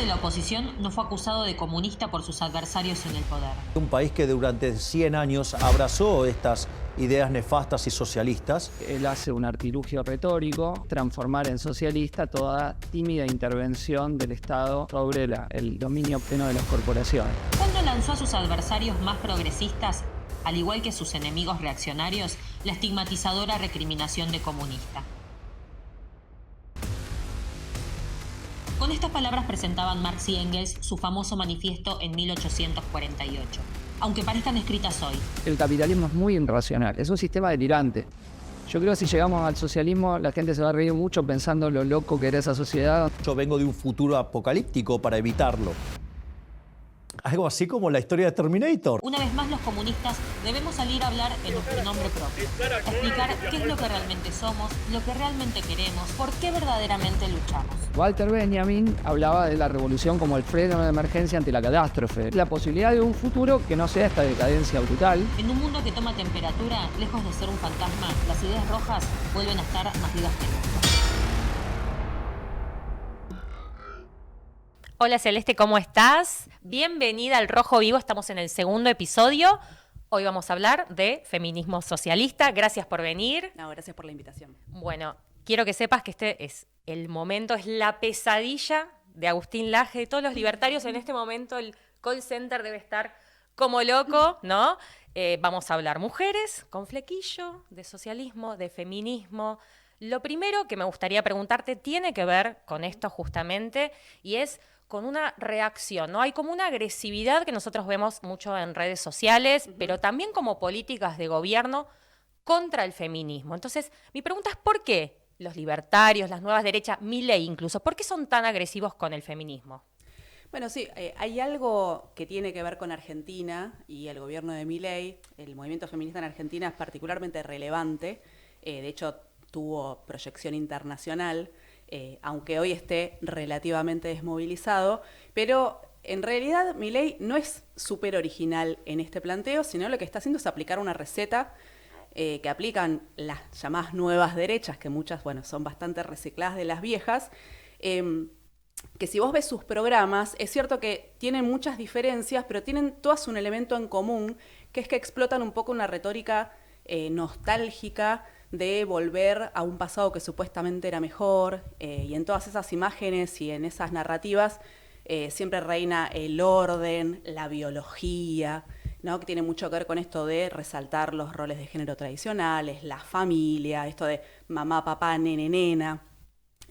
de la oposición no fue acusado de comunista por sus adversarios en el poder. Un país que durante 100 años abrazó estas ideas nefastas y socialistas. Él hace un artilugio retórico, transformar en socialista toda tímida intervención del Estado sobre el dominio pleno de las corporaciones. Cuando lanzó a sus adversarios más progresistas, al igual que sus enemigos reaccionarios, la estigmatizadora recriminación de comunista. Con estas palabras presentaban Marx y Engels su famoso manifiesto en 1848, aunque parezcan escritas hoy. El capitalismo es muy irracional, es un sistema delirante. Yo creo que si llegamos al socialismo, la gente se va a reír mucho pensando lo loco que era esa sociedad. Yo vengo de un futuro apocalíptico para evitarlo. Algo así como la historia de Terminator. Una vez más, los comunistas debemos salir a hablar en nuestro nombre propio, a explicar qué es lo que realmente somos, lo que realmente queremos, por qué verdaderamente luchamos. Walter Benjamin hablaba de la revolución como el freno de emergencia ante la catástrofe, la posibilidad de un futuro que no sea esta decadencia brutal. En un mundo que toma temperatura, lejos de ser un fantasma, las ideas rojas vuelven a estar más vivas que nunca. Hola Celeste, ¿cómo estás? Bienvenida al Rojo Vivo, estamos en el segundo episodio. Hoy vamos a hablar de feminismo socialista. Gracias por venir. No, gracias por la invitación. Bueno, quiero que sepas que este es el momento, es la pesadilla de Agustín Laje, de todos los libertarios. En este momento el call center debe estar como loco, ¿no? Vamos a hablar mujeres con flequillo, de socialismo, de feminismo. Lo primero que me gustaría preguntarte tiene que ver con esto justamente y es con una reacción, ¿no? Hay como una agresividad que nosotros vemos mucho en redes sociales, pero también como políticas de gobierno contra el feminismo. Entonces, mi pregunta es ¿por qué los libertarios, las nuevas derechas, Milei incluso, por qué son tan agresivos con el feminismo? Bueno, sí, hay algo que tiene que ver con Argentina y el gobierno de Milei. El movimiento feminista en Argentina es particularmente relevante. De hecho, tuvo proyección internacional. Aunque hoy esté relativamente desmovilizado, pero en realidad Milei no es súper original en este planteo, sino lo que está haciendo es aplicar una receta que aplican las llamadas nuevas derechas, que muchas, bueno, son bastante recicladas de las viejas, que si vos ves sus programas, es cierto que tienen muchas diferencias, pero tienen todas un elemento en común, que es que explotan un poco una retórica nostálgica, de volver a un pasado que supuestamente era mejor, y en todas esas imágenes y en esas narrativas siempre reina el orden, la biología, ¿no? Que tiene mucho que ver con esto de resaltar los roles de género tradicionales, la familia, esto de mamá, papá, nene, nena,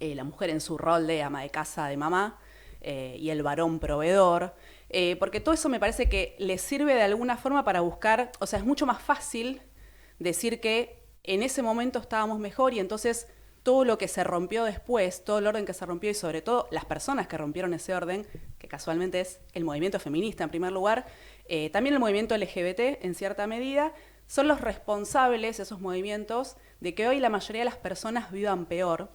la mujer en su rol de ama de casa de mamá y el varón proveedor, porque todo eso me parece que le sirve de alguna forma para buscar, o sea, es mucho más fácil decir que en ese momento estábamos mejor y entonces todo lo que se rompió después, todo el orden que se rompió y sobre todo las personas que rompieron ese orden, que casualmente es el movimiento feminista en primer lugar, también el movimiento LGBT en cierta medida, son los responsables, esos movimientos, de que hoy la mayoría de las personas vivan peor.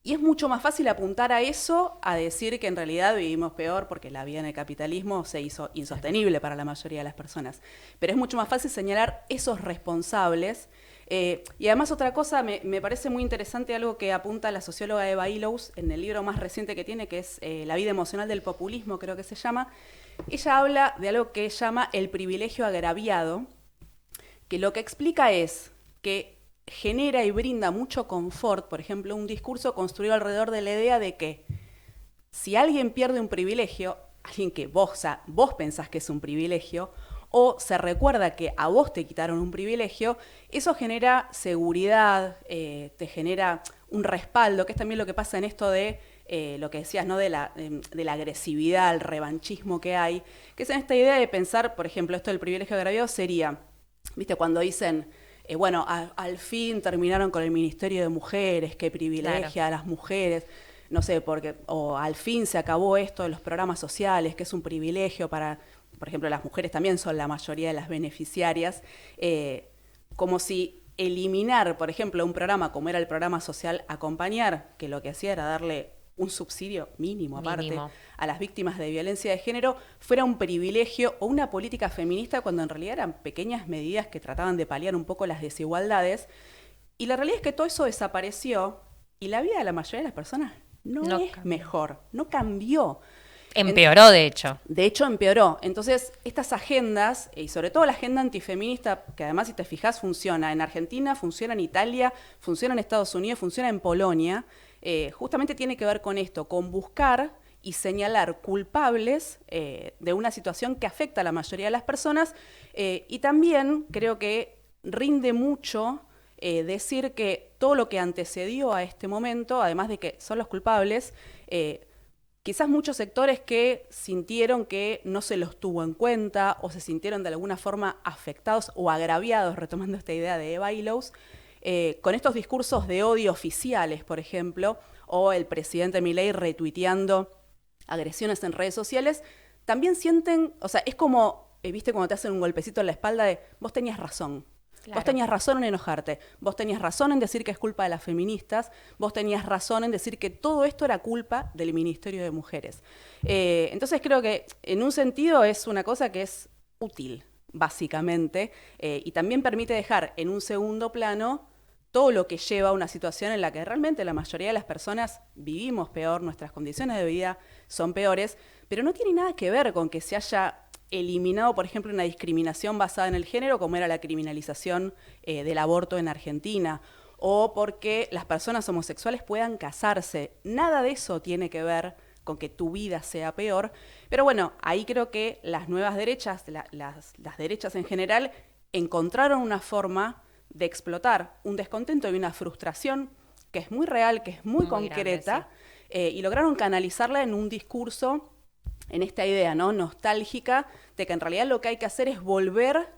Y es mucho más fácil apuntar a eso, a decir que en realidad vivimos peor porque la vida en el capitalismo se hizo insostenible para la mayoría de las personas. Pero es mucho más fácil señalar esos responsables. Y además otra cosa, me parece muy interesante algo que apunta la socióloga Eva Illouz en el libro más reciente que tiene, que es La vida emocional del populismo, creo que se llama. Ella habla de algo que llama el privilegio agraviado, que lo que explica es que genera y brinda mucho confort, por ejemplo, un discurso construido alrededor de la idea de que si alguien pierde un privilegio, alguien que vos pensás que es un privilegio, o se recuerda que a vos te quitaron un privilegio, eso genera seguridad, te genera un respaldo, que es también lo que pasa en esto de lo que decías, ¿no? de la agresividad, el revanchismo que hay, que es en esta idea de pensar, por ejemplo, esto del privilegio agraviado sería, ¿viste? Cuando dicen, bueno, al fin terminaron con el Ministerio de Mujeres, que privilegia a las mujeres, no sé, o al fin se acabó esto de los programas sociales, que es un privilegio para, por ejemplo, las mujeres también son la mayoría de las beneficiarias, como si eliminar, por ejemplo, un programa como era el programa social Acompañar, que lo que hacía era darle un subsidio mínimo aparte a las víctimas de violencia de género, fuera un privilegio o una política feminista cuando en realidad eran pequeñas medidas que trataban de paliar un poco las desigualdades. Y la realidad es que todo eso desapareció y la vida de la mayoría de las personas no No es cambió. mejor, no cambió. Empeoró, de hecho. De hecho, empeoró. Entonces, estas agendas, y sobre todo la agenda antifeminista, que además, si te fijas, funciona en Argentina, funciona en Italia, funciona en Estados Unidos, funciona en Polonia, justamente tiene que ver con esto, con buscar y señalar culpables de una situación que afecta a la mayoría de las personas, y también creo que rinde mucho decir que todo lo que antecedió a este momento, además de que son los culpables, quizás muchos sectores que sintieron que no se los tuvo en cuenta o se sintieron de alguna forma afectados o agraviados, retomando esta idea de Eva Illouz, con estos discursos de odio oficiales, por ejemplo, o el presidente Milei retuiteando agresiones en redes sociales, también sienten, o sea, es como, viste, cuando te hacen un golpecito en la espalda de vos tenías razón. Claro. Vos tenías razón en enojarte, vos tenías razón en decir que es culpa de las feministas, vos tenías razón en decir que todo esto era culpa del Ministerio de Mujeres. Entonces creo que en un sentido es una cosa que es útil, básicamente, y también permite dejar en un segundo plano todo lo que lleva a una situación en la que realmente la mayoría de las personas vivimos peor, nuestras condiciones de vida son peores, pero no tiene nada que ver con que se haya eliminado, por ejemplo, una discriminación basada en el género, como era la criminalización del aborto en Argentina, o porque las personas homosexuales puedan casarse. Nada de eso tiene que ver con que tu vida sea peor, pero bueno, ahí creo que las nuevas derechas, las derechas en general, encontraron una forma de explotar un descontento y una frustración que es muy real, que es muy concreta, grande, y lograron canalizarla en un discurso, en esta idea, ¿no?, nostálgica, de que en realidad lo que hay que hacer es volver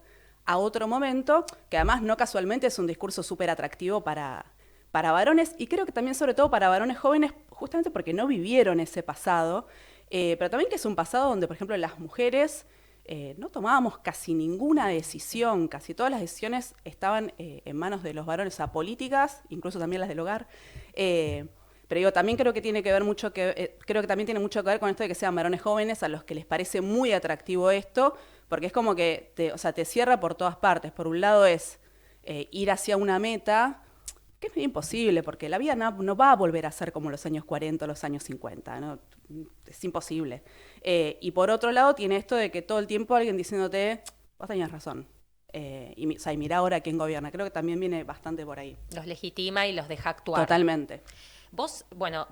a otro momento, que además no casualmente es un discurso súper atractivo para varones, y creo que también sobre todo para varones jóvenes, justamente porque no vivieron ese pasado, pero también que es un pasado donde, por ejemplo, las mujeres no tomábamos casi ninguna decisión, casi todas las decisiones estaban en manos de los varones, a políticas, incluso también las del hogar. Pero digo, también creo que tiene que ver mucho creo que también tiene mucho que ver con esto de que sean varones jóvenes a los que les parece muy atractivo esto, porque es como que te cierra por todas partes. Por un lado es ir hacia una meta que es imposible, porque la vida no va a volver a ser como los años 40 o los años 50, ¿no? Es imposible. Y por otro lado tiene esto de que todo el tiempo alguien diciéndote, vos tenías razón. Y mirá ahora quién gobierna. Creo que también viene bastante por ahí. Los legitima y los deja actuar. Totalmente. Vos, bueno,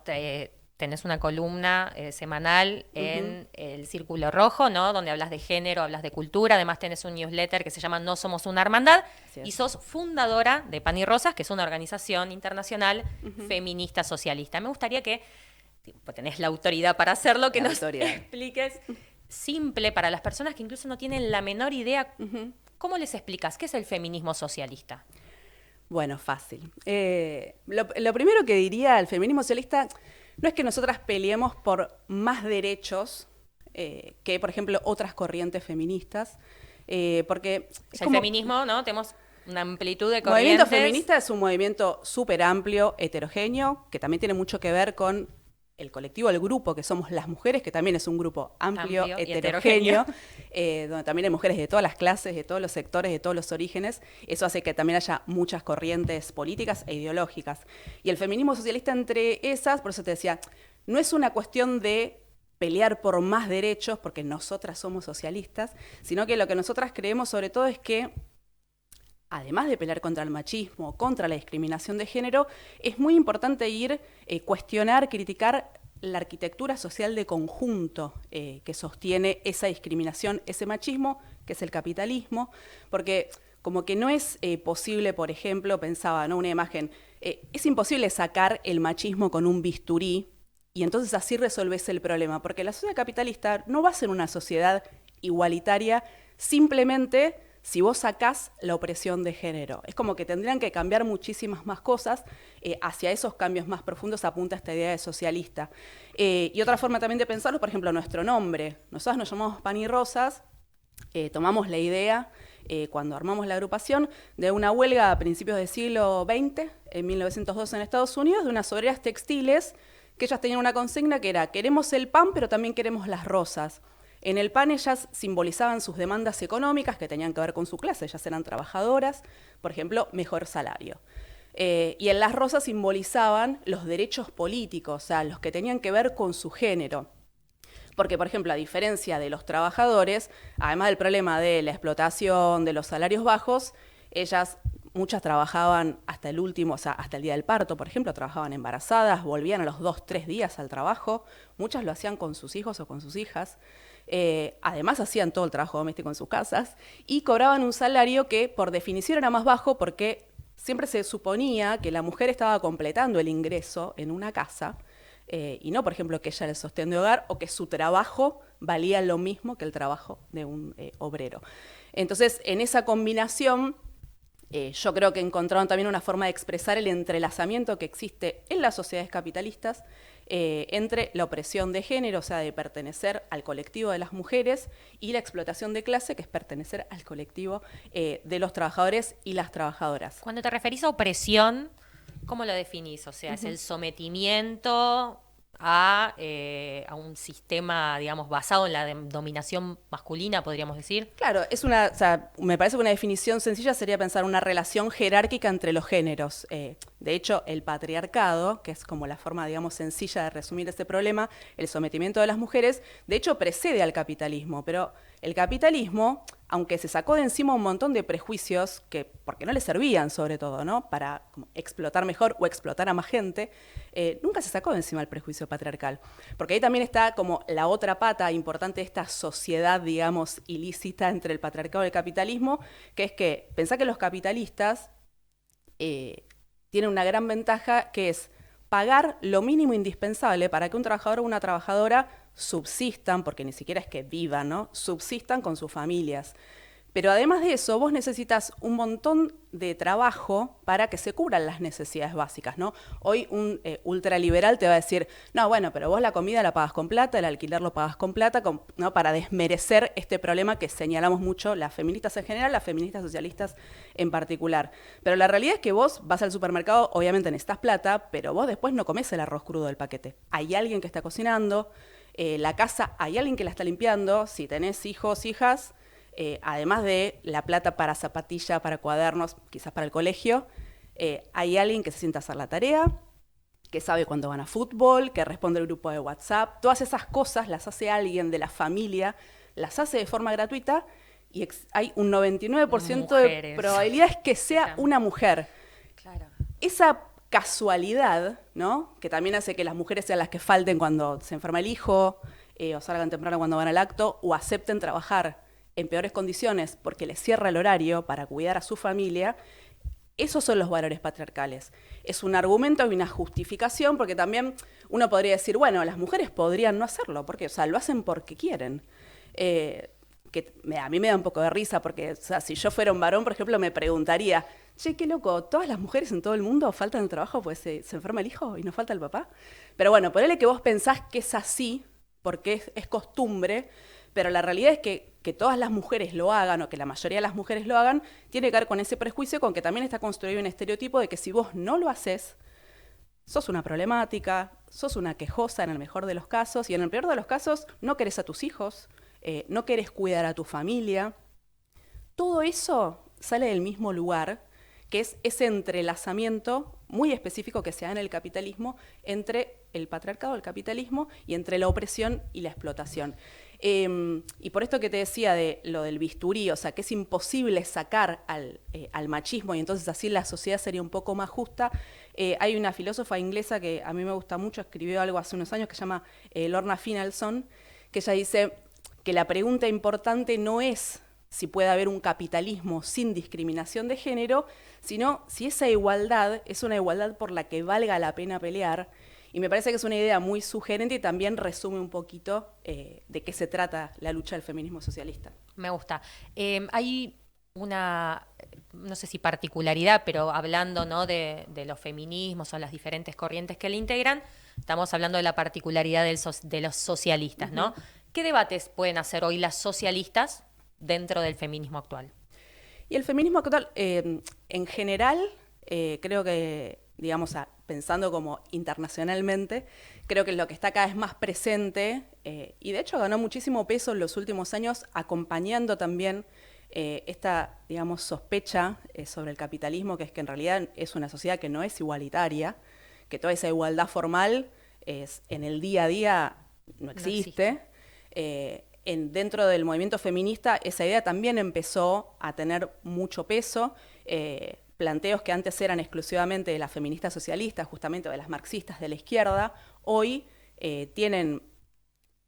tenés una columna semanal en El Círculo Rojo, ¿no? Donde hablas de género, hablas de cultura. Además tenés un newsletter que se llama No Somos una Hermandad. Y sos fundadora de Pan y Rosas, que es una organización internacional feminista socialista. Me gustaría que, tenés la autoridad para hacerlo, que nos expliques simple para las personas que incluso no tienen la menor idea. ¿Cómo les explicas qué es el feminismo socialista? Bueno, fácil. Lo primero que diría al feminismo socialista no es que nosotras peleemos por más derechos que, por ejemplo, otras corrientes feministas, porque el feminismo, ¿no? Tenemos una amplitud de corrientes. El corrientes. movimiento feminista es un movimiento súper amplio, heterogéneo, que también tiene mucho que ver con el colectivo, el grupo, que somos las mujeres, que también es un grupo amplio heterogéneo, donde también hay mujeres de todas las clases, de todos los sectores, de todos los orígenes. Eso hace que también haya muchas corrientes políticas e ideológicas. Y el feminismo socialista entre esas, por eso te decía, no es una cuestión de pelear por más derechos, porque nosotras somos socialistas, sino que lo que nosotras creemos sobre todo es que, además de pelear contra el machismo, contra la discriminación de género, es muy importante cuestionar, criticar la arquitectura social de conjunto que sostiene esa discriminación, ese machismo, que es el capitalismo, porque como que no es posible, por ejemplo, pensaba, ¿no?, una imagen, es imposible sacar el machismo con un bisturí y entonces así resolvés el problema, porque la sociedad capitalista no va a ser una sociedad igualitaria simplemente si vos sacás la opresión de género. Es como que tendrían que cambiar muchísimas más cosas. Hacia esos cambios más profundos apunta esta idea de socialista. Y otra forma también de pensarlo, por ejemplo, nuestro nombre. Nosotros nos llamamos Pan y Rosas, tomamos la idea, cuando armamos la agrupación, de una huelga a principios del siglo XX, en 1902 en Estados Unidos, de unas obreras textiles, que ellas tenían una consigna que era, queremos el pan, pero también queremos las rosas. En el pan ellas simbolizaban sus demandas económicas que tenían que ver con su clase, ellas eran trabajadoras, por ejemplo, mejor salario. Y en las rosas simbolizaban los derechos políticos, o sea, los que tenían que ver con su género. Porque, por ejemplo, a diferencia de los trabajadores, además del problema de la explotación, de los salarios bajos, muchas trabajaban hasta el último, o sea, hasta el día del parto, por ejemplo, trabajaban embarazadas, volvían a los 2, 3 días al trabajo, muchas lo hacían con sus hijos o con sus hijas, además hacían todo el trabajo doméstico en sus casas y cobraban un salario que por definición era más bajo porque siempre se suponía que la mujer estaba completando el ingreso en una casa, y no, por ejemplo, que ella era el sostén de hogar o que su trabajo valía lo mismo que el trabajo de un obrero. Entonces, en esa combinación, yo creo que encontraron también una forma de expresar el entrelazamiento que existe en las sociedades capitalistas entre la opresión de género, o sea, de pertenecer al colectivo de las mujeres, y la explotación de clase, que es pertenecer al colectivo de los trabajadores y las trabajadoras. Cuando te referís a opresión, ¿cómo lo definís? O sea, ¿es el sometimiento a un sistema, digamos, basado en la dominación masculina, podríamos decir? Claro, o sea, me parece que una definición sencilla sería pensar una relación jerárquica entre los géneros. De hecho, el patriarcado, que es como la forma, digamos, sencilla de resumir este problema, el sometimiento de las mujeres, de hecho precede al capitalismo, pero el capitalismo, aunque se sacó de encima un montón de prejuicios, porque no le servían sobre todo, ¿no?, para como explotar mejor o explotar a más gente, nunca se sacó de encima el prejuicio patriarcal. Porque ahí también está como la otra pata importante de esta sociedad, digamos, ilícita entre el patriarcado y el capitalismo, que es que pensá que los capitalistas tienen una gran ventaja, que es pagar lo mínimo indispensable para que un trabajador o una trabajadora subsistan, porque ni siquiera es que vivan, ¿no?, subsistan con sus familias. Pero además de eso, vos necesitas un montón de trabajo para que se cubran las necesidades básicas, ¿no? Hoy un ultraliberal te va a decir, no, bueno, pero vos la comida la pagas con plata, el alquiler lo pagas con plata, ¿no?, para desmerecer este problema que señalamos mucho las feministas en general, las feministas socialistas en particular. Pero la realidad es que vos vas al supermercado, obviamente necesitas plata, pero vos después no comés el arroz crudo del paquete. Hay alguien que está cocinando, la casa hay alguien que la está limpiando, si tenés hijos, hijas, además de la plata para zapatilla, para cuadernos, quizás para el colegio, hay alguien que se sienta a hacer la tarea, que sabe cuándo van a fútbol, que responde al grupo de WhatsApp. Todas esas cosas las hace alguien de la familia, las hace de forma gratuita y hay un 99% de probabilidades que sea una mujer. Claro. Esa casualidad, ¿no?, que también hace que las mujeres sean las que falten cuando se enferma el hijo, o salgan temprano cuando van al acto, o acepten trabajar en peores condiciones porque les cierra el horario para cuidar a su familia. Esos son los valores patriarcales. Es un argumento y una justificación, porque también uno podría decir, bueno, las mujeres podrían no hacerlo, porque, o sea, lo hacen porque quieren. Que a mí me da un poco de risa, porque, o sea, si yo fuera un varón, por ejemplo, me preguntaría, che, qué loco, ¿todas las mujeres en todo el mundo faltan el trabajo pues se enferma el hijo y no falta el papá? Pero bueno, ponele que vos pensás que es así, porque es costumbre, pero la realidad es que todas las mujeres lo hagan, o que la mayoría de las mujeres lo hagan, tiene que ver con ese prejuicio, con que también está construido un estereotipo de que si vos no lo haces, sos una problemática, sos una quejosa en el mejor de los casos, y en el peor de los casos no querés a tus hijos, no querés cuidar a tu familia. Todo eso sale del mismo lugar, que es ese entrelazamiento muy específico que se da en el capitalismo entre el patriarcado, el capitalismo, y entre la opresión y la explotación. Y por esto que te decía de lo del bisturí, o sea, que es imposible sacar al machismo y entonces así la sociedad sería un poco más justa, hay una filósofa inglesa que a mí me gusta mucho, escribió algo hace unos años que se llama Lorna Finlayson, que ella dice que la pregunta importante no es si puede haber un capitalismo sin discriminación de género, sino si esa igualdad es una igualdad por la que valga la pena pelear. Y me parece que es una idea muy sugerente y también resume un poquito de qué se trata la lucha del feminismo socialista. Me gusta. Hay una, no sé si particularidad, pero hablando, ¿no?, de los feminismos o las diferentes corrientes que le integran, estamos hablando de la particularidad de los socialistas, ¿no? Uh-huh. ¿Qué debates pueden hacer hoy las socialistas dentro del feminismo actual? Y el feminismo actual, en general, creo que, digamos, pensando como internacionalmente, creo que lo que está cada vez más presente, y de hecho ganó muchísimo peso en los últimos años, acompañando también esta, digamos, sospecha sobre el capitalismo, que es que en realidad es una sociedad que no es igualitaria, que toda esa igualdad formal en el día a día no existe. Dentro del movimiento feminista esa idea también empezó a tener mucho peso. Planteos que antes eran exclusivamente de las feministas socialistas, justamente, o de las marxistas de la izquierda, hoy tienen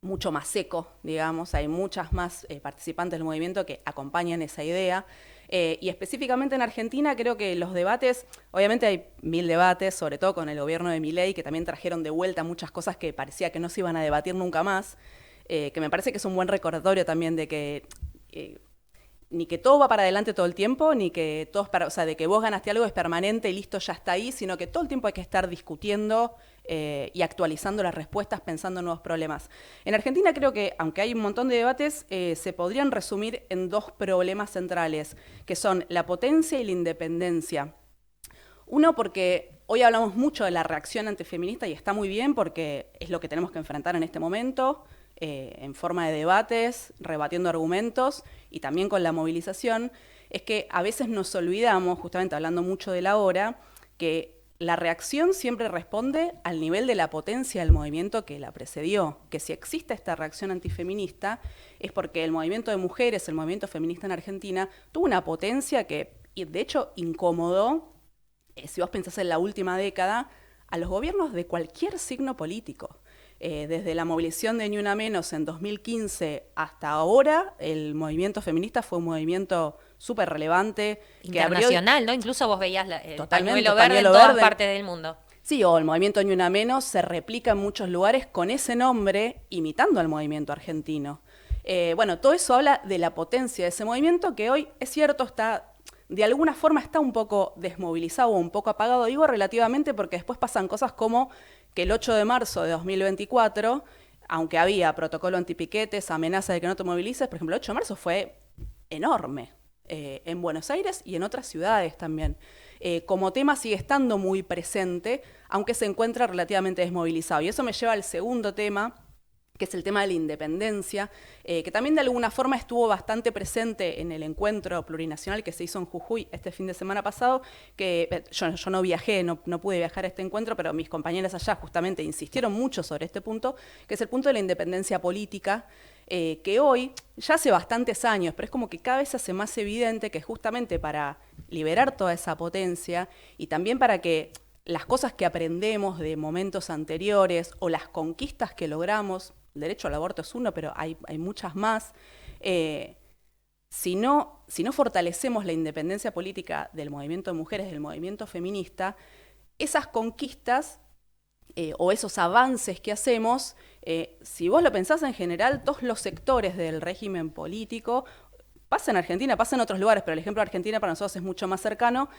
mucho más eco, digamos, hay muchas más participantes del movimiento que acompañan esa idea. Y específicamente en Argentina creo que los debates, obviamente hay 1000 debates, sobre todo con el gobierno de Milei, que también trajeron de vuelta muchas cosas que parecía que no se iban a debatir nunca más, que me parece que es un buen recordatorio también de que ni que todo va para adelante todo el tiempo, ni que todo es para, o sea, de que vos ganaste algo es permanente y listo, ya está ahí, sino que todo el tiempo hay que estar discutiendo y actualizando las respuestas, pensando en nuevos problemas. En Argentina creo que, aunque hay un montón de debates, se podrían resumir en 2 problemas centrales, que son la potencia y la independencia. Uno, porque hoy hablamos mucho de la reacción antifeminista y está muy bien porque es lo que tenemos que enfrentar en este momento, en forma de debates, rebatiendo argumentos y también con la movilización, es que a veces nos olvidamos, justamente hablando mucho de la hora, que la reacción siempre responde al nivel de la potencia del movimiento que la precedió, que si existe esta reacción antifeminista es porque el movimiento de mujeres, el movimiento feminista en Argentina, tuvo una potencia que de hecho incomodó, si vos pensás en la última década, a los gobiernos de cualquier signo político. Desde la movilización de Ni Una Menos en 2015 hasta ahora, el movimiento feminista fue un movimiento súper relevante. Internacional, ¿no? Incluso vos veías el totalmente, pañuelo verde en todas partes del mundo. Sí, o el movimiento Ni Una Menos se replica en muchos lugares con ese nombre, imitando al movimiento argentino. Bueno, todo eso habla de la potencia de ese movimiento que hoy, es cierto, de alguna forma está un poco desmovilizado o un poco apagado. Digo relativamente porque después pasan cosas como que el 8 de marzo de 2024, aunque había protocolo antipiquetes, amenaza de que no te movilices, por ejemplo, el 8 de marzo fue enorme en Buenos Aires y en otras ciudades también. Como tema sigue estando muy presente, aunque se encuentra relativamente desmovilizado. Y eso me lleva al segundo tema, que es el tema de la independencia, que también de alguna forma estuvo bastante presente en el encuentro plurinacional que se hizo en Jujuy este fin de semana pasado, que yo no viajé, no pude viajar a este encuentro, pero mis compañeras allá justamente insistieron mucho sobre este punto, que es el punto de la independencia política, que hoy, ya hace bastantes años, pero es como que cada vez se hace más evidente que justamente para liberar toda esa potencia y también para que las cosas que aprendemos de momentos anteriores o las conquistas que logramos, el derecho al aborto es uno, pero hay muchas más, si no fortalecemos la independencia política del movimiento de mujeres, del movimiento feminista, esas conquistas o esos avances que hacemos, si vos lo pensás en general, todos los sectores del régimen político, pasa en Argentina, pasa en otros lugares, pero el ejemplo de Argentina para nosotros es mucho más cercano,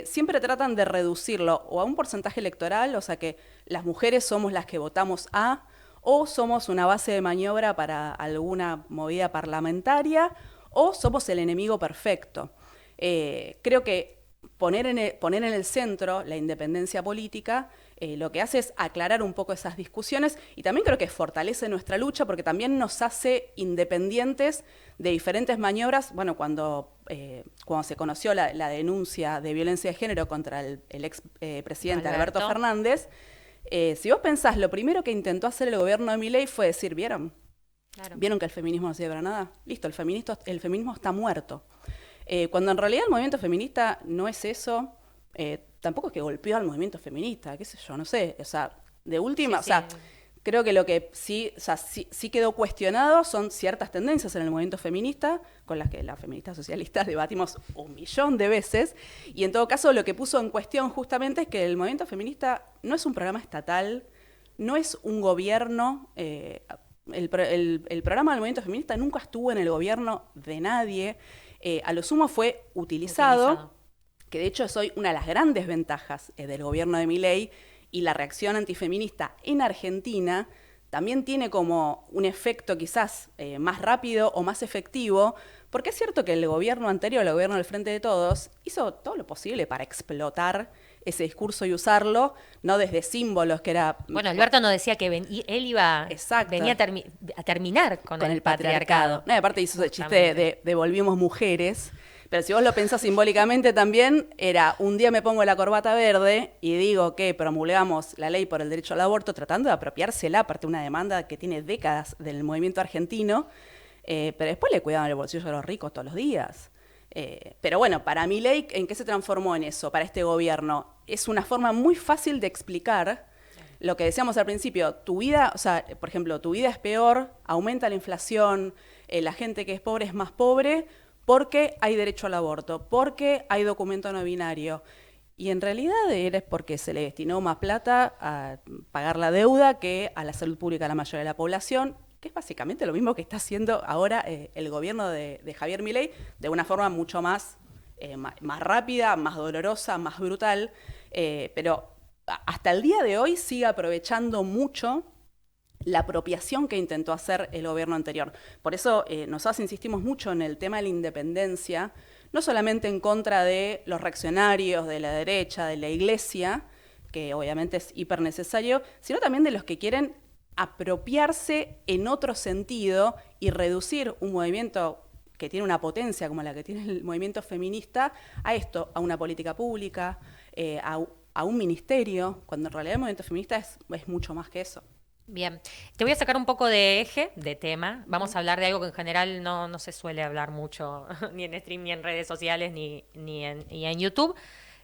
siempre tratan de reducirlo o a un porcentaje electoral, o sea que las mujeres somos las que votamos a, o somos una base de maniobra para alguna movida parlamentaria, o somos el enemigo perfecto. Creo que poner en el centro la independencia política lo que hace es aclarar un poco esas discusiones y también creo que fortalece nuestra lucha porque también nos hace independientes de diferentes maniobras. Bueno, cuando se conoció la denuncia de violencia de género contra el ex presidente Alberto Fernández, si vos pensás, lo primero que intentó hacer el gobierno de Milei fue decir, ¿vieron? Claro. ¿Vieron que el feminismo no sirve para nada? Listo, el feminismo está muerto. Cuando en realidad el movimiento feminista no es eso, tampoco es que golpeó al movimiento feminista, qué sé yo, no sé, o sea, de última, sí, o sea, creo que lo que sí quedó cuestionado son ciertas tendencias en el movimiento feminista, con las que las feministas socialistas debatimos 1.000.000 de veces, y en todo caso lo que puso en cuestión justamente es que el movimiento feminista no es un programa estatal, no es un gobierno, el programa del movimiento feminista nunca estuvo en el gobierno de nadie, a lo sumo fue utilizado, que de hecho es hoy una de las grandes ventajas del gobierno de Milei, y la reacción antifeminista en Argentina también tiene como un efecto quizás más rápido o más efectivo, porque es cierto que el gobierno anterior, el gobierno del Frente de Todos, hizo todo lo posible para explotar ese discurso y usarlo, no desde símbolos que era... Bueno, Alberto nos decía que él iba Exacto. venía a terminar con el patriarcado. No, y aparte hizo ese chiste de volvimos mujeres, pero si vos lo pensás simbólicamente también, era un día me pongo la corbata verde y digo que promulgamos la ley por el derecho al aborto tratando de apropiársela, aparte de una demanda que tiene décadas del movimiento argentino, pero después le cuidaban el bolsillo de los ricos todos los días. Pero bueno, para Milei, ¿en qué se transformó en eso, para este gobierno? Es una forma muy fácil de explicar lo que decíamos al principio. Tu vida, o sea, por ejemplo, tu vida es peor, aumenta la inflación, la gente que es pobre es más pobre porque hay derecho al aborto, porque hay documento no binario. Y en realidad es porque se le destinó más plata a pagar la deuda que a la salud pública a la mayoría de la población, que es básicamente lo mismo que está haciendo ahora el gobierno de Javier Milei, de una forma mucho más rápida, más dolorosa, más brutal, pero hasta el día de hoy sigue aprovechando mucho la apropiación que intentó hacer el gobierno anterior. Por eso nosotros insistimos mucho en el tema de la independencia, no solamente en contra de los reaccionarios, de la derecha, de la iglesia, que obviamente es hiper necesario, sino también de los que quieren apropiarse en otro sentido y reducir un movimiento que tiene una potencia como la que tiene el movimiento feminista a esto, a una política pública, a un ministerio, cuando en realidad el movimiento feminista es mucho más que eso. Bien, te voy a sacar un poco de eje, de tema. Vamos a hablar de algo que en general no se suele hablar mucho, ni en stream, ni en redes sociales, ni en YouTube,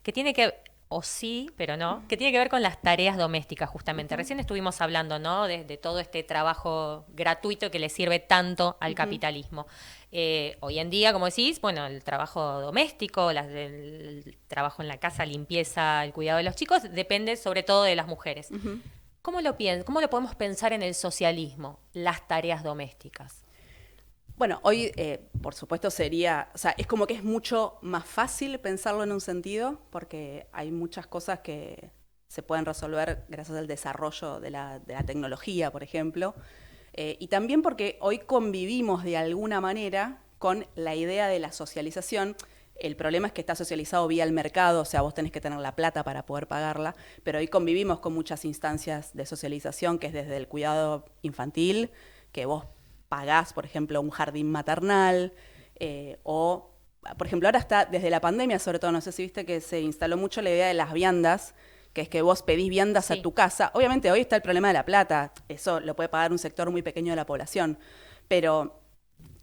que tiene que, o sí, pero no, que tiene que ver con las tareas domésticas, justamente. Recién estuvimos hablando, ¿no?, de todo este trabajo gratuito que le sirve tanto al capitalismo. Hoy en día, como decís, bueno, el trabajo doméstico, el trabajo en la casa, limpieza, el cuidado de los chicos, depende sobre todo de las mujeres. ¿Cómo lo podemos pensar en el socialismo, las tareas domésticas? Bueno, hoy, por supuesto, es como que es mucho más fácil pensarlo en un sentido, porque hay muchas cosas que se pueden resolver gracias al desarrollo de la tecnología, por ejemplo, y también porque hoy convivimos de alguna manera con la idea de la socialización. El problema es que está socializado vía el mercado, o sea, vos tenés que tener la plata para poder pagarla, pero hoy convivimos con muchas instancias de socialización, que es desde el cuidado infantil, que vos pagás, por ejemplo, un jardín maternal, o, por ejemplo, ahora está, desde la pandemia sobre todo, no sé si viste que se instaló mucho la idea de las viandas, que es que vos pedís viandas a tu casa. Obviamente hoy está el problema de la plata, eso lo puede pagar un sector muy pequeño de la población, pero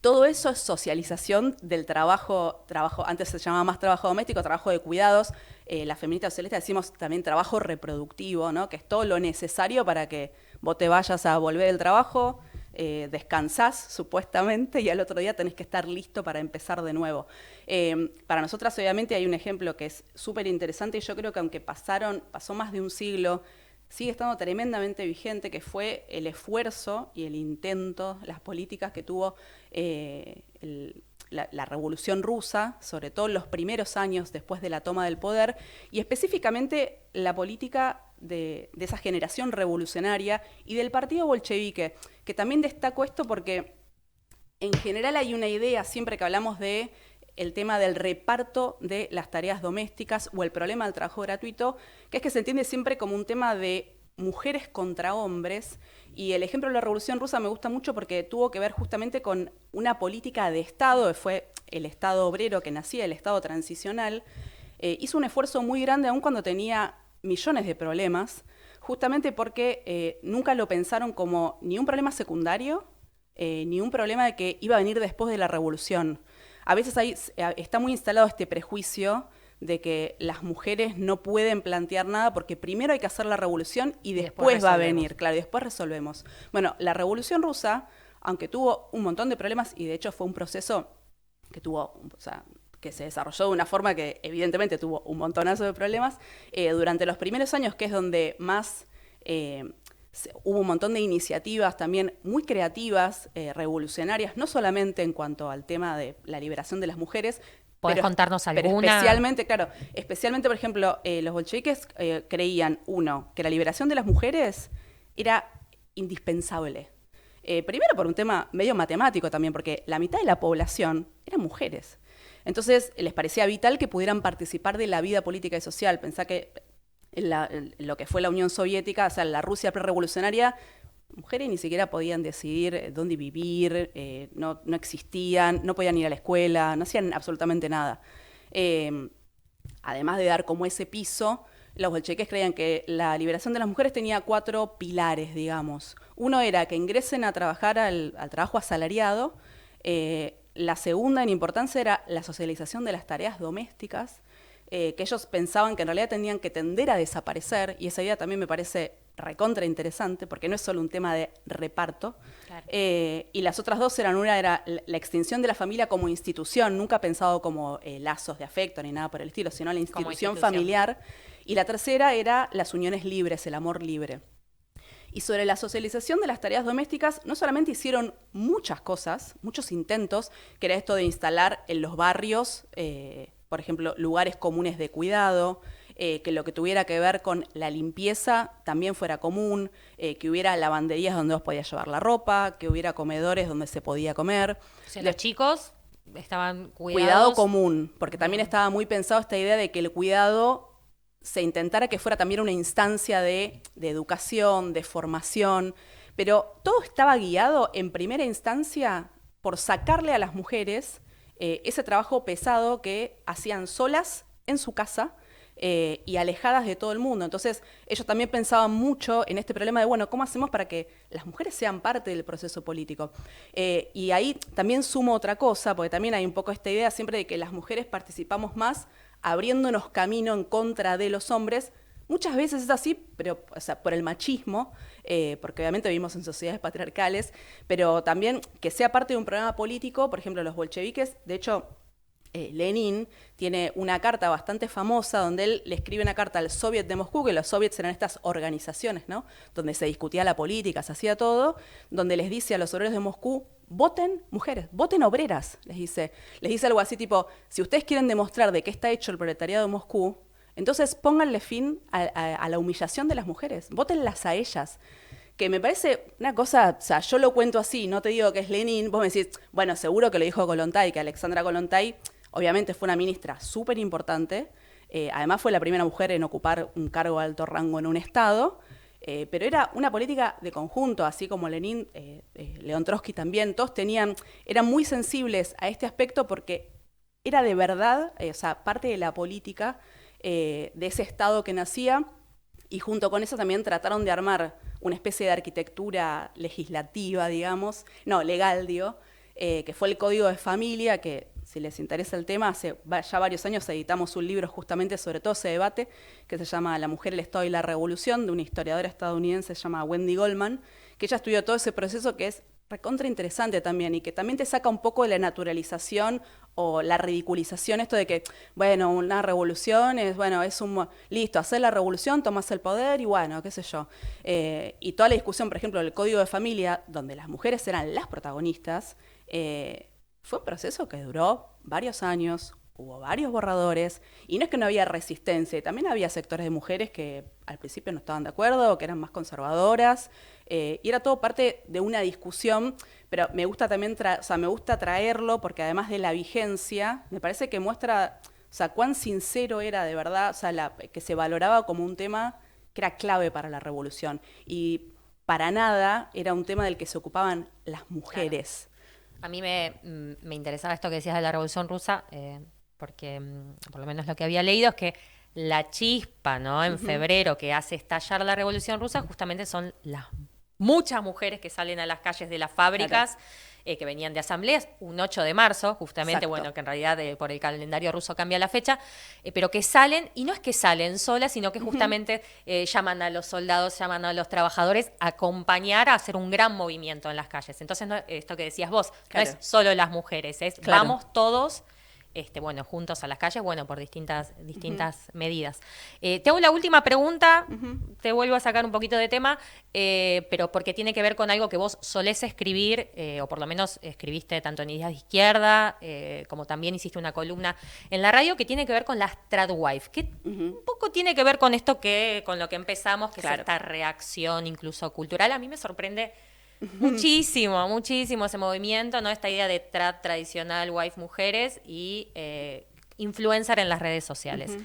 todo eso es socialización del trabajo, antes se llamaba más trabajo doméstico, trabajo de cuidados. Las feministas socialistas decimos también trabajo reproductivo, ¿no?, que es todo lo necesario para que vos te vayas a volver del trabajo, descansás supuestamente y al otro día tenés que estar listo para empezar de nuevo. Para nosotras obviamente hay un ejemplo que es súper interesante y yo creo que aunque pasó más de un siglo, sigue estando tremendamente vigente, que fue el esfuerzo y el intento, las políticas que tuvo la Revolución Rusa, sobre todo los primeros años después de la toma del poder, y específicamente la política de esa generación revolucionaria y del partido bolchevique, que también destaco esto porque en general hay una idea, siempre que hablamos de el tema del reparto de las tareas domésticas o el problema del trabajo gratuito, que es que se entiende siempre como un tema de mujeres contra hombres, y el ejemplo de la Revolución Rusa me gusta mucho porque tuvo que ver justamente con una política de Estado, que fue el Estado obrero que nacía, el Estado transicional, hizo un esfuerzo muy grande aun cuando tenía millones de problemas, justamente porque nunca lo pensaron como ni un problema secundario, ni un problema de que iba a venir después de la revolución. A veces está muy instalado este prejuicio de que las mujeres no pueden plantear nada porque primero hay que hacer la revolución y después va a venir, claro, y después resolvemos. Bueno, la Revolución Rusa, aunque tuvo un montón de problemas, y de hecho fue un proceso que que se desarrolló de una forma que evidentemente tuvo un montonazo de problemas, durante los primeros años, que es donde más hubo un montón de iniciativas también muy creativas, revolucionarias, no solamente en cuanto al tema de la liberación de las mujeres. ¿Podés contarnos alguna? Pero especialmente, por ejemplo, los bolcheviques creían, que la liberación de las mujeres era indispensable. Primero por un tema medio matemático también, porque la mitad de la población eran mujeres. Entonces les parecía vital que pudieran participar de la vida política y social. Pensá que en lo que fue la Unión Soviética, o sea, en la Rusia prerevolucionaria, mujeres ni siquiera podían decidir dónde vivir, no existían, no podían ir a la escuela, no hacían absolutamente nada. Además de dar como ese piso, los bolcheviques creían que la liberación de las mujeres tenía 4 pilares, digamos. Uno era que ingresen a trabajar al trabajo asalariado. La segunda en importancia era la socialización de las tareas domésticas, que ellos pensaban que en realidad tenían que tender a desaparecer, y esa idea también me parece recontra interesante, porque no es solo un tema de reparto. Claro. Y las otras dos eran, una era la extinción de la familia como institución, nunca pensado como lazos de afecto ni nada por el estilo, sino la institución familiar. Y la tercera era las uniones libres, el amor libre. Y sobre la socialización de las tareas domésticas, no solamente hicieron muchas cosas, muchos intentos, que era esto de instalar en los barrios, por ejemplo, lugares comunes de cuidado, que lo que tuviera que ver con la limpieza también fuera común, que hubiera lavanderías donde vos podías llevar la ropa, que hubiera comedores donde se podía comer. O sea, los chicos estaban cuidados. Cuidado común, porque también estaba muy pensado esta idea de que el cuidado se intentara que fuera también una instancia de educación, de formación, pero todo estaba guiado en primera instancia por sacarle a las mujeres ese trabajo pesado que hacían solas en su casa y alejadas de todo el mundo. Entonces ellos también pensaban mucho en este problema de, bueno, ¿cómo hacemos para que las mujeres sean parte del proceso político? Y ahí también sumo otra cosa, porque también hay un poco esta idea siempre de que las mujeres participamos más abriéndonos camino en contra de los hombres. Muchas veces es así, pero o sea, por el machismo, porque obviamente vivimos en sociedades patriarcales, pero también que sea parte de un programa político. Por ejemplo, los bolcheviques, de hecho, Lenin tiene una carta bastante famosa donde él le escribe una carta al Soviet de Moscú, que los soviets eran estas organizaciones, ¿no?, donde se discutía la política, se hacía todo, donde les dice a los obreros de Moscú: voten mujeres, voten obreras, les dice algo así tipo: si ustedes quieren demostrar de qué está hecho el proletariado de Moscú, entonces pónganle fin a la humillación de las mujeres, vótenlas a ellas. Que me parece una cosa, o sea, yo lo cuento así, no te digo que es Lenin, vos me decís, bueno, seguro que lo dijo Kollontai, que Alexandra Kollontai obviamente fue una ministra súper importante, además fue la primera mujer en ocupar un cargo de alto rango en un estado, pero era una política de conjunto, así como Lenin, León Trotsky también, todos eran muy sensibles a este aspecto porque era de verdad, o sea, parte de la política de ese estado que nacía, y junto con eso también trataron de armar una especie de arquitectura legislativa, digamos, no, legal, digo, que fue el Código de Familia, que si les interesa el tema, hace ya varios años editamos un libro justamente sobre todo ese debate, que se llama La mujer, el Estado y la Revolución, de una historiadora estadounidense, se llama Wendy Goldman, que ella estudió todo ese proceso, que es recontra interesante también, y que también te saca un poco de la naturalización o la ridiculización, esto de que, bueno, una revolución es, bueno, listo, hacer la revolución, tomas el poder y bueno, qué sé yo. Y toda la discusión, por ejemplo, del Código de Familia, donde las mujeres eran las protagonistas, fue un proceso que duró varios años, hubo varios borradores, y no es que no había resistencia, también había sectores de mujeres que al principio no estaban de acuerdo, o que eran más conservadoras, y era todo parte de una discusión, pero me gusta también me gusta traerlo porque además de la vigencia, me parece que muestra, o sea, cuán sincero era de verdad, o sea, que se valoraba como un tema que era clave para la revolución, y para nada era un tema del que se ocupaban las mujeres. Claro. A mí me interesaba esto que decías de la Revolución Rusa, porque por lo menos lo que había leído es que la chispa, ¿no?, en febrero, que hace estallar la Revolución Rusa, justamente son las muchas mujeres que salen a las calles de las fábricas, claro, que venían de asambleas, un 8 de marzo, justamente, exacto, bueno, que en realidad por el calendario ruso cambia la fecha, pero que salen, y no es que salen solas, sino que justamente llaman a los soldados, llaman a los trabajadores a acompañar, a hacer un gran movimiento en las calles. Entonces, no, esto que decías vos, claro, no es solo las mujeres, es claro, vamos todos, bueno, juntos a las calles, bueno, por distintas medidas. Te hago la última pregunta, te vuelvo a sacar un poquito de tema, pero porque tiene que ver con algo que vos solés escribir, o por lo menos escribiste tanto en Ideas de Izquierda, como también hiciste una columna en la radio, que tiene que ver con las tradwife, que un poco tiene que ver con esto con lo que empezamos, que claro, es esta reacción incluso cultural. A mí me sorprende muchísimo, muchísimo ese movimiento, ¿no? Esta idea de trad tradicional, wife, mujeres y influencer en las redes sociales.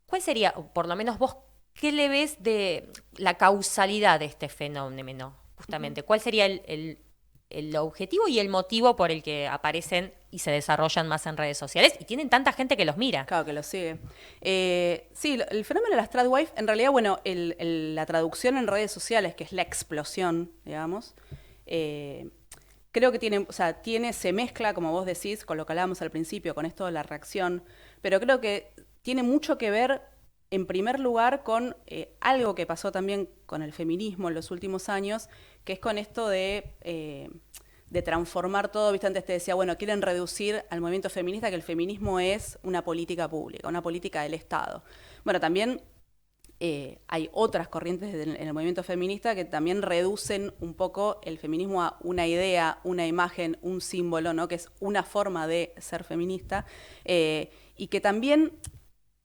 ¿Cuál sería, o por lo menos vos, ¿qué le ves de la causalidad de este fenómeno, justamente? ¿Cuál sería el objetivo y el motivo por el que aparecen y se desarrollan más en redes sociales y tienen tanta gente que los mira? Claro, que lo sigue. Sí, el fenómeno de las tradwife, en realidad, bueno, la traducción en redes sociales, que es la explosión, digamos, creo que se mezcla, como vos decís, con lo que hablábamos al principio, con esto de la reacción, pero creo que tiene mucho que ver, en primer lugar, con algo que pasó también con el feminismo en los últimos años, que es con esto de transformar todo. Viste, antes te decía, bueno, quieren reducir al movimiento feminista que el feminismo es una política pública, una política del Estado. Bueno, también hay otras corrientes en el movimiento feminista que también reducen un poco el feminismo a una idea, una imagen, un símbolo, ¿no? Que es una forma de ser feminista, y que también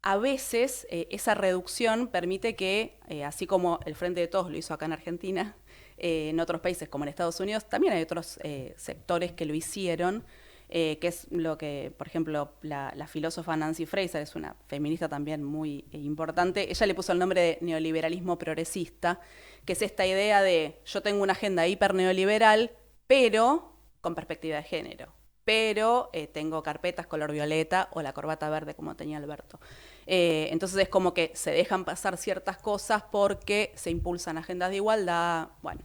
a veces esa reducción permite que, así como el Frente de Todos lo hizo acá en Argentina, en otros países como en Estados Unidos, también hay otros sectores que lo hicieron, que es lo que, por ejemplo, la filósofa Nancy Fraser, es una feminista también muy importante, ella le puso el nombre de neoliberalismo progresista, que es esta idea de yo tengo una agenda hiper neoliberal, pero con perspectiva de género. Pero tengo carpetas color violeta o la corbata verde como tenía Alberto. Entonces es como que se dejan pasar ciertas cosas porque se impulsan agendas de igualdad. Bueno,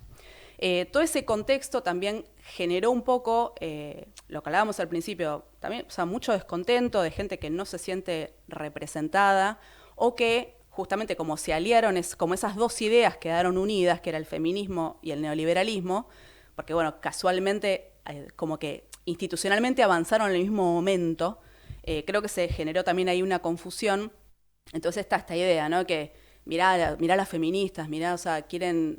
todo ese contexto también generó un poco, lo que hablábamos al principio, también, o sea, mucho descontento de gente que no se siente representada o que justamente como se aliaron, como esas dos ideas quedaron unidas, que era el feminismo y el neoliberalismo, porque bueno, casualmente como que institucionalmente avanzaron en el mismo momento, creo que se generó también ahí una confusión. Entonces está esta idea, ¿no? Que mirá las feministas, mirá, o sea,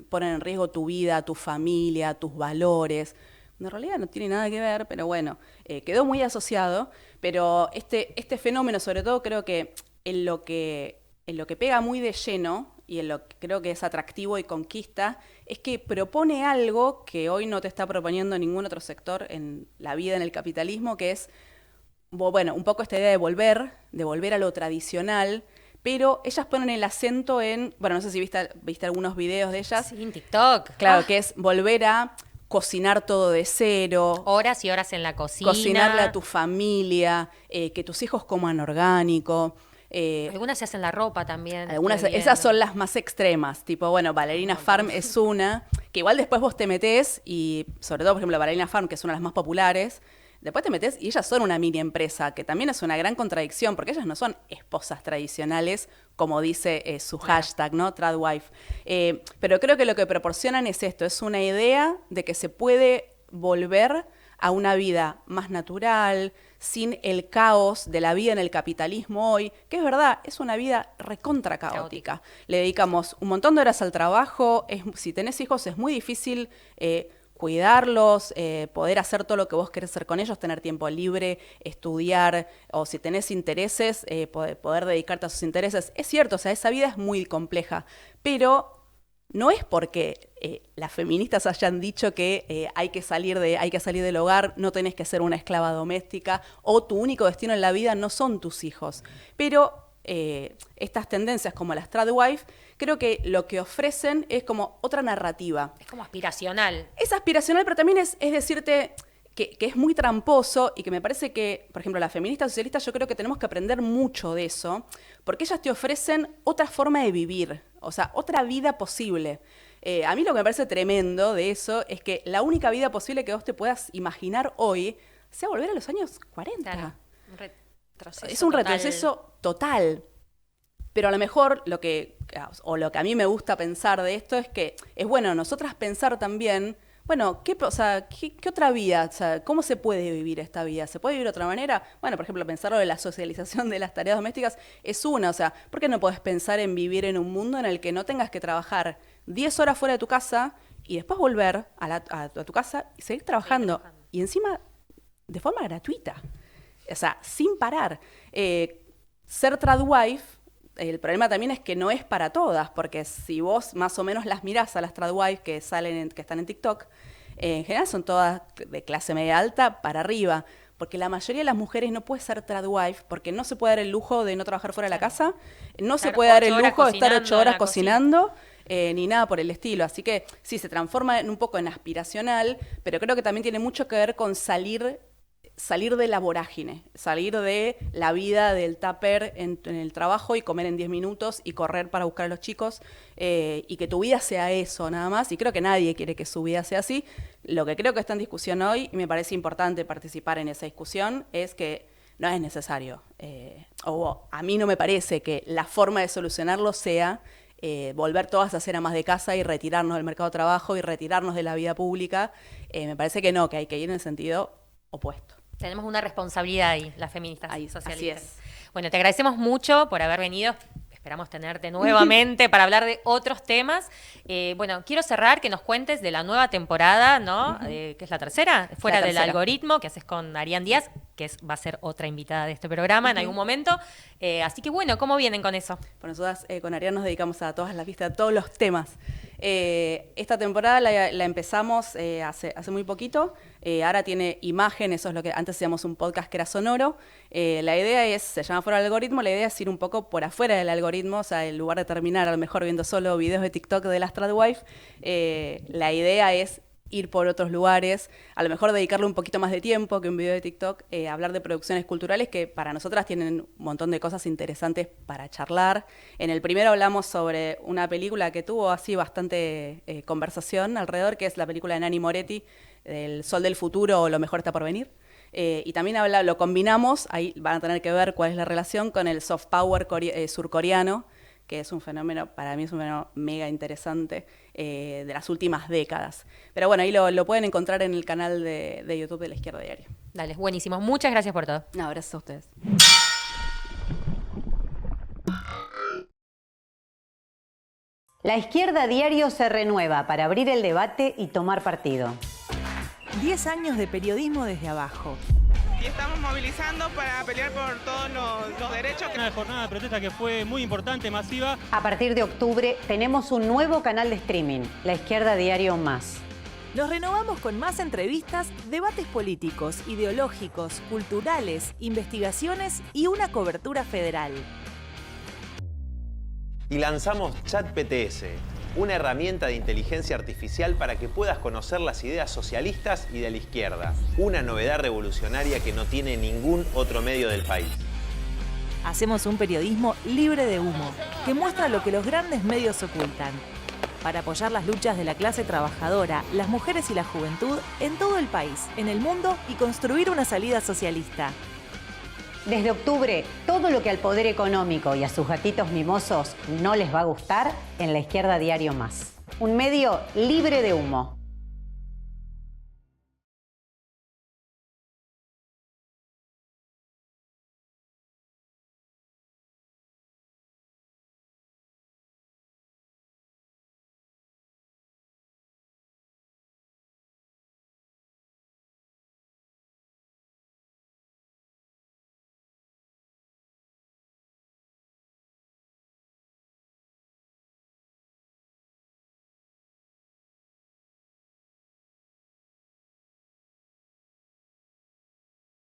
poner en riesgo tu vida, tu familia, tus valores. En realidad no tiene nada que ver, pero bueno, quedó muy asociado. Pero este fenómeno, sobre todo, creo que en lo que pega muy de lleno y en lo que creo que es atractivo y conquista, es que propone algo que hoy no te está proponiendo ningún otro sector en la vida, en el capitalismo, que es, bueno, un poco esta idea de volver a lo tradicional, pero ellas ponen el acento en, bueno, no sé si viste algunos videos de ellas. Sí, en TikTok. Claro, que es volver a cocinar todo de cero. Horas y horas en la cocina. Cocinarle a tu familia, que tus hijos coman orgánico. Algunas se hacen la ropa también. Esas son las más extremas, tipo, bueno, Ballerina Farm es una, que igual después vos te metés, y sobre todo, por ejemplo, Ballerina Farm, que es una de las más populares, después te metés y ellas son una mini empresa, que también es una gran contradicción, porque ellas no son esposas tradicionales, como dice su hashtag, ¿no? Tradwife. Pero creo que lo que proporcionan es esto, es una idea de que se puede volver a una vida más natural, sin el caos de la vida en el capitalismo hoy, que es verdad, es una vida recontra caótica. Le dedicamos un montón de horas al trabajo, si tenés hijos es muy difícil cuidarlos, poder hacer todo lo que vos querés hacer con ellos, tener tiempo libre, estudiar, o si tenés intereses, poder dedicarte a sus intereses. Es cierto, o sea, esa vida es muy compleja, pero no es porque las feministas hayan dicho que hay que salir del hogar, no tenés que ser una esclava doméstica, o tu único destino en la vida no son tus hijos. Pero estas tendencias como las tradwife, creo que lo que ofrecen es como otra narrativa. Es como aspiracional. Es aspiracional, pero también es decirte que es muy tramposo y que me parece que, por ejemplo, las feministas socialistas, yo creo que tenemos que aprender mucho de eso, porque ellas te ofrecen otra forma de vivir, o sea, otra vida posible. A mí lo que me parece tremendo de eso es que la única vida posible que vos te puedas imaginar hoy sea volver a los años 40. Claro, un retroceso es un total. retroceso total. Pero a lo mejor lo que a mí me gusta pensar de esto es que es bueno nosotras pensar también, bueno, ¿qué otra vida? O sea, ¿cómo se puede vivir esta vida? ¿Se puede vivir de otra manera? Bueno, por ejemplo, pensar de la socialización de las tareas domésticas es una. O sea, ¿por qué no podés pensar en vivir en un mundo en el que no tengas que trabajar 10 horas fuera de tu casa y después volver a tu casa y seguir trabajando? Y encima, de forma gratuita. O sea, sin parar. Ser tradwife, el problema también es que no es para todas, porque si vos más o menos las mirás a las tradwife que están en TikTok, en general son todas de clase media alta para arriba, porque la mayoría de las mujeres no puede ser tradwife, porque no se puede dar el lujo de no trabajar fuera de la casa, no se puede dar el lujo de estar 8 horas cocinando, ni nada por el estilo. Así que sí, se transforma un poco en aspiracional, pero creo que también tiene mucho que ver con salir de la vorágine, salir de la vida del tupper en el trabajo y comer en 10 minutos y correr para buscar a los chicos, y que tu vida sea eso nada más. Y creo que nadie quiere que su vida sea así. Lo que creo que está en discusión hoy, y me parece importante participar en esa discusión, es que no es necesario, o a mí no me parece que la forma de solucionarlo sea volver todas a ser amas de casa y retirarnos del mercado de trabajo y retirarnos de la vida pública. Me parece que no, que hay que ir en el sentido opuesto. Tenemos una responsabilidad ahí, las feministas Ahí, socialistas. así es. Bueno, te agradecemos mucho por haber venido. Esperamos tenerte nuevamente para hablar de otros temas. Bueno, quiero cerrar que nos cuentes de la nueva temporada, ¿no? Que es la tercera, Fuera del Algoritmo, que haces con Ariane Díaz, que va a ser otra invitada de este programa en algún momento. Así que bueno, ¿cómo vienen con eso? Bueno, nosotras con Ariane nos dedicamos a todas las vistas, a todos los temas. Esta temporada la empezamos hace muy poquito. Ahora tiene imagen, eso es lo que antes hacíamos un podcast que era sonoro. La idea se llama Fuera del Algoritmo, la idea es ir un poco por afuera del algoritmo, o sea, en lugar de terminar a lo mejor viendo solo videos de TikTok de las tradwife, la idea es ir por otros lugares, a lo mejor dedicarle un poquito más de tiempo que un video de TikTok, hablar de producciones culturales que para nosotras tienen un montón de cosas interesantes para charlar. En el primero hablamos sobre una película que tuvo así bastante conversación alrededor, que es la película de Nanni Moretti, El Sol del Futuro o Lo Mejor Está por Venir. Y también lo combinamos, ahí van a tener que ver cuál es la relación con el soft power surcoreano, que es un fenómeno, para mí es un fenómeno mega interesante de las últimas décadas. Pero bueno, ahí lo pueden encontrar en el canal de YouTube de La Izquierda Diario. Dale, buenísimo. Muchas gracias por todo. No, gracias a ustedes. La Izquierda Diario se renueva para abrir el debate y tomar partido. 10 años de periodismo desde abajo. Y estamos movilizando para pelear por todos los derechos. Una jornada de protesta que fue muy importante, masiva. A partir de octubre tenemos un nuevo canal de streaming, La Izquierda Diario Más. Nos renovamos con más entrevistas, debates políticos, ideológicos, culturales, investigaciones y una cobertura federal. Y lanzamos ChatPTS, una herramienta de inteligencia artificial para que puedas conocer las ideas socialistas y de la izquierda. Una novedad revolucionaria que no tiene ningún otro medio del país. Hacemos un periodismo libre de humo, que muestra lo que los grandes medios ocultan, para apoyar las luchas de la clase trabajadora, las mujeres y la juventud en todo el país, en el mundo y construir una salida socialista. Desde octubre, todo lo que al poder económico y a sus gatitos mimosos no les va a gustar en La Izquierda Diario Más. Un medio libre de humo.